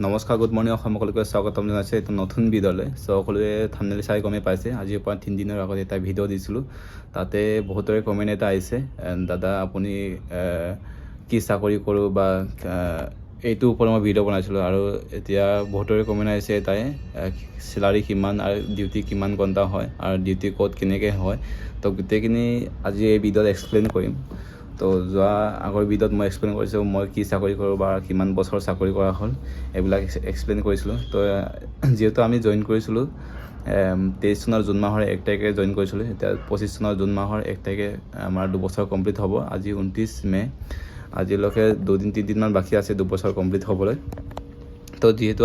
নমস্কাৰ, good morning সকলোকে স্বাগতম জনাইছোঁ এইটো নতুন ভিডিঅ'লৈ। সকলোৱে থাম্বনেইল চাই গমেই পাইছে, আজিৰ পৰা 3 দিনৰ আগত এটা ভিডিঅ' দিছিলোঁ। তাতে বহুতৰে কমেণ্ট এটা আহিছে, দাদা আপুনি কি চাকৰি কৰোঁ বা এইটোৰ ওপৰত মই ভিডিঅ' বনাইছিলোঁ। আৰু এতিয়া বহুতৰে কমেণ্ট আহিছে এটাই, চেলাৰী কিমান আৰু ডিউটি কিমান ঘণ্টা হয় আৰু ডিউটি ক'ত কেনেকৈ হয়। তো গোটেইখিনি আজি এই ভিডিঅ'ত এক্সপ্লেইন কৰিম। তো যোৱা আগৰ ভিডিঅ'ত মই এক্সপ্লেইন কৰিছোঁ মই কি চাকৰি কৰোঁ বা কিমান বছৰ চাকৰি কৰা হ'ল, এইবিলাক এক্সপ্লেইন কৰিছিলোঁ। তো যিহেতু আমি জইন কৰিছিলোঁ 23 চনৰ জুন মাহৰ 1 তাৰিখে জইন কৰিছিলোঁ, এতিয়া 25 চনৰ জুন মাহৰ 1 তাৰিখে আমাৰ 2 বছৰ কমপ্লিট হ'ব। আজি 29 মে', আজিলৈকে 2-3 দিনমান বাকী আছে 2 বছৰ কমপ্লিট হ'বলৈ। তো যিহেতু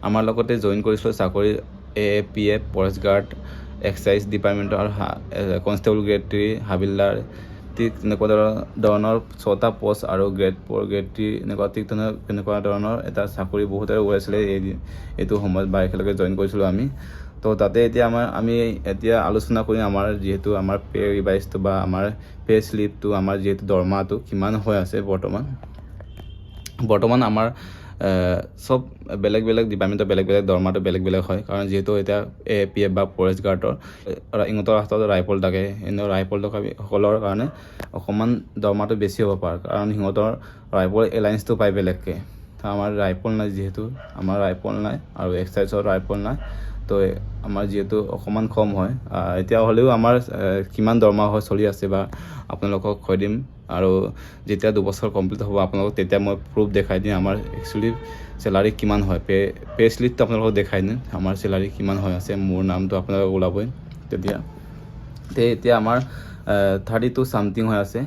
আমাৰ লগতে জইন কৰিছিলোঁ চাকৰি AAPF, ফৰেষ্ট গাৰ্ড, এক্সাইজ ডিপাৰ্টমেণ্টৰ আৰু কনষ্টেবল গ্ৰেড 3, হাবিলদাৰ, ঠিক তেনেকুৱা ধৰণৰ 6টা পষ্ট আৰু গ্ৰেড 4, গ্ৰেড 3 এনেকুৱা ঠিক তেনেকুৱা ধৰণৰ এটা চাকৰি বহুতৰে ওলাইছিলে এইটো সময়ত বা একেলগে জইন কৰিছিলোঁ আমি। তো তাতে এতিয়া আমি এতিয়া আলোচনা কৰিম আমাৰ যিহেতু আমাৰ পে ৰিভাইজটো বা আমাৰ পে শ্লিপটো, আমাৰ যিহেতু দৰমহাটো কিমান হৈ আছে বৰ্তমান আমাৰ চব বেলেগ বেলেগ ডিপাৰ্টমেণ্টৰ বেলেগ বেলেগ দৰমহাটো বেলেগ বেলেগ হয়। কাৰণ যিহেতু এতিয়া AAPF বা ফৰেষ্ট গাৰ্ডৰ ইহঁতৰ হাতত ৰাইফল থাকে, ৰাইফল থকাসকলৰ কাৰণে অকণমান দৰমহাটো বেছি হ'ব পাৰে, কাৰণ সিহঁতৰ ৰাইফল এলায়েন্সটো পায় বেলেগকৈ। আমাৰ ৰাইফল নাই, যিহেতু আমাৰ ৰাইফল নাই আৰু এক্সাইজৰ ৰাইফল নাই, তো আমাৰ যিহেতু অকণমান কম হয়। এতিয়া হ'লেও আমাৰ কিমান দৰমহা চলি আছে বা আপোনালোকক কৈ দিম। আৰু যেতিয়া 2 বছৰ কমপ্লিট হ'ব আপোনালোকক তেতিয়া মই প্ৰুফ দেখাই দিম আমাৰ একচুৱেলি চেলাৰী কিমান হয়। পে শ্লিপটো আপোনালোকক দেখাই দিম আমাৰ চেলাৰী কিমান হৈ আছে, মোৰ নামটো আপোনালোকক ওলাবই তেতিয়া। এতিয়া আমাৰ 32 চামথিং হৈ আছে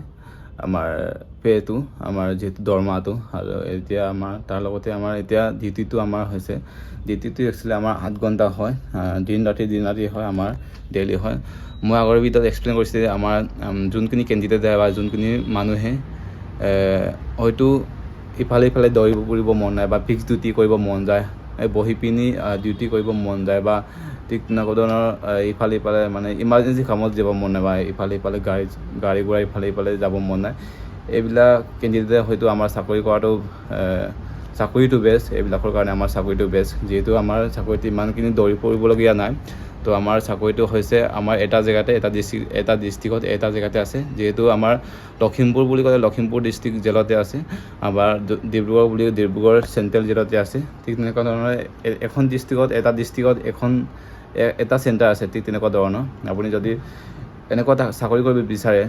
আমাৰ পে'টো, আমাৰ যিহেতু দৰমহাটো। আৰু এতিয়া আমাৰ তাৰ লগতে আমাৰ এতিয়া ডিউটিটো আমাৰ হৈছে, ডিউটিটো একচুৱেলি আমাৰ 8 ঘণ্টা হয়, দিন ৰাতি হয়, আমাৰ ডেইলি হয়। মই আগৰ ভিডিঅ'ত এক্সপ্লেইন কৰিছোঁ যে আমাৰ যোনখিনি কেণ্ডিডেট বা যোনখিনি মানুহে হয়তো ইফালে দৌৰিব ফুৰিব মন নাই বা ফিক্স ডিউটি কৰিব মন যায়, বহি পিনি ডিউটি কৰিব মন যায়, বা ঠিক তেনেকুৱা ধৰণৰ ইফালে মানে ইমাৰ্জেঞ্চি কামত যাব মন নাই, বা ইফালে গাড়ী ঘোঁৰা ইফালে যাব মন নাই, এইবিলাক কেণ্ডিডেটে হয়তো আমাৰ চাকৰিটো বেষ্ট। এইবিলাকৰ কাৰণে আমাৰ চাকৰিটো বেষ্ট, যিহেতু আমাৰ চাকৰিটো ইমানখিনি দৌৰি ফুৰিবলগীয়া নাই। তো আমাৰ চাকৰিটো হৈছে আমাৰ এটা জেগাতে এটা ডিষ্ট্ৰিক্টত এটা জেগাতে আছে। যিহেতু আমাৰ লখিমপুৰ বুলি ক'লে লখিমপুৰ ডিষ্ট্ৰিক্ট জেলতে আছে, আমাৰ ডিব্ৰুগড় বুলি ডিব্ৰুগড় চেণ্ট্ৰেল জেলতে আছে। ঠিক তেনেকুৱা ধৰণৰ এখন ডিষ্ট্ৰিক্টত এটা চেণ্টাৰ আছে, ঠিক তেনেকুৱা ধৰণৰ। আপুনি যদি এনেকুৱা চাকৰি কৰিব বিচাৰে,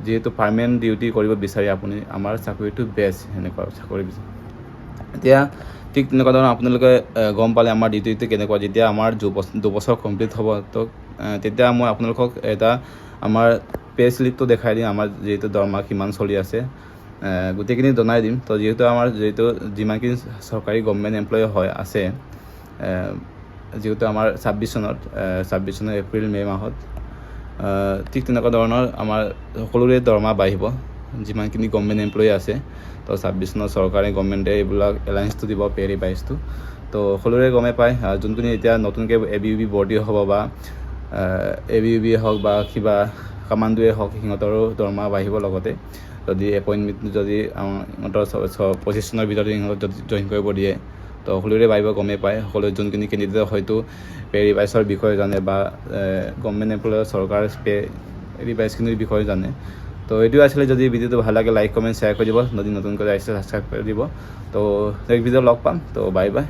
যিহেতু পাৰ্মানেণ্ট ডিউটি কৰিব বিচাৰে আপুনি, আমাৰ চাকৰিটো বেষ্ট সেনেকুৱা চাকৰি বিচাৰে। এতিয়া ঠিক তেনেকুৱা ধৰণৰ আপোনালোকে গম পালে আমাৰ ডিউটিটো কেনেকুৱা। যেতিয়া আমাৰ 2 বছৰ কমপ্লিট হ'ব, তো তেতিয়া মই আপোনালোকক এটা আমাৰ পে শ্লিপটো দেখাই দিম, আমাৰ যিহেতু দৰমহা কিমান চলি আছে গোটেইখিনি জনাই দিম। তো যিহেতু যিমানখিনি চৰকাৰী গভৰ্ণমেণ্ট এমপ্লয়ী আছে, যিহেতু আমাৰ 26 চনৰ এপ্ৰিল মে' মাহত ঠিক তেনেকুৱা ধৰণৰ আমাৰ সকলোৰে দৰমহা বাঢ়িব, যিমানখিনি গভৰ্ণমেণ্ট এমপ্লয়ী আছে। তো 26 চনৰ চৰকাৰী গভৰ্ণমেণ্টে এইবিলাক এলায়েন্সটো দিব, পে ৰিভাইজটো। তো সকলোৰে গমেই পায়, যোনখিনি এতিয়া নতুনকৈ ABUB ভৰ্তি হ'ব বা ABUB হওক বা কিবা কামাণ্ডোৱে হওক, সিহঁতৰো দৰমহা বাঢ়িব লগতে। যদি এপইণ্টমেণ্ট যদি সিহঁতৰ 25 চনৰ ভিতৰত সিহঁতক যদি জইন কৰিব দিয়ে, তো সকলোৰে বাঢ়িব, গমেই পায়। সকলোৱে যোনখিনি কেণ্ডিডেট হয়তো পে ৰিভাইজৰ বিষয়ে জানে বা গভৰ্ণমেণ্ট এমপ্লয়ৰ চৰকাৰ পে ৰিভাইজখিনিৰ বিষয়ে জানে। তো এইটোৱে আছিলে। যদি ভিডিঅ'টো ভাল লাগে লাইক কমেণ্ট শ্বেয়াৰ কৰি দিব, নতুনকৈ আহিছে ছাবস্ক্ৰাইব কৰি দিব। তো নেক্সট ভিডিঅ'ত লগ পাম। তো বাই বাই।